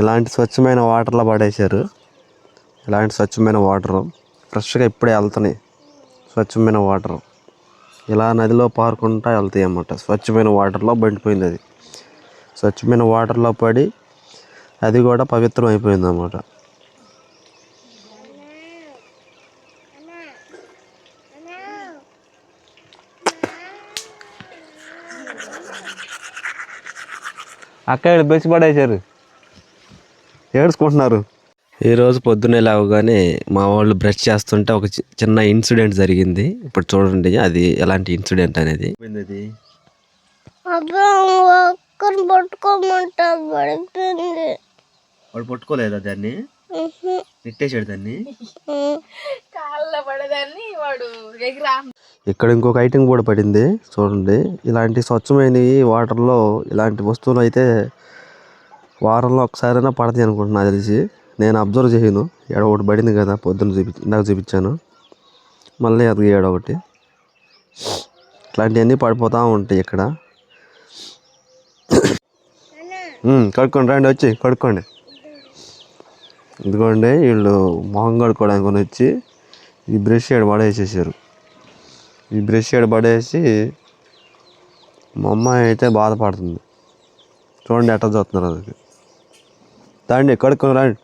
ఇలాంటి స్వచ్ఛమైన వాటర్లో పడేశారు. ఇలాంటి స్వచ్ఛమైన వాటరు ఫ్రెష్గా ఇప్పుడే వెళ్తున్నాయి. స్వచ్ఛమైన వాటరు ఇలా నదిలో పారుకుంటా వెళ్తాయి అన్నమాట. స్వచ్ఛమైన వాటర్లో బండిపోయింది. అది స్వచ్ఛమైన వాటర్లో పడి అది కూడా పవిత్రం అయిపోయింది అన్నమాట. అక్కడ బెచ్చి పడేశారు, ఏడ్చుకుంటున్నారు. ఈరోజు పొద్దున్నే లేవగానే మా వాళ్ళు బ్రష్ చేస్తుంటే ఒక చిన్న ఇన్సిడెంట్ జరిగింది. ఇప్పుడు చూడండి అది ఎలాంటి ఇన్సిడెంట్ అనేది. వాడు పట్టుకోలేదా దాన్ని, నెట్టేసాడు దాన్ని. ఇక్కడ ఇంకొక ఐటెం కూడా పడింది చూడండి. ఇలాంటి స్వచ్ఛమైన వాటర్లో ఇలాంటి వస్తువులు అయితే వారంలో ఒకసారైనా పడతాయి అనుకుంటున్నా తెలిసి. నేను అబ్జర్వ్ చేయను. ఒకటి పడింది కదా పొద్దున్న ఇందాక చూపించాను, మళ్ళీ అది ఒకటి. ఇట్లాంటివన్నీ పడిపోతూ ఉంటాయి ఇక్కడ. కడుక్కోండి, రండి వచ్చి కడుక్కోండి. ఇదిగోండి వీళ్ళు మొహం కడుక్కోవడానికి వచ్చి ఈ బ్రష్ ఏడు పడేసేసారు. ఈ బ్రష్ ఏడు పడేసి మా అమ్మాయి అయితే బాధపడుతుంది. చూడండి ఎట్లా చూస్తున్నారు. అది రండి కడుక్కొని రండి.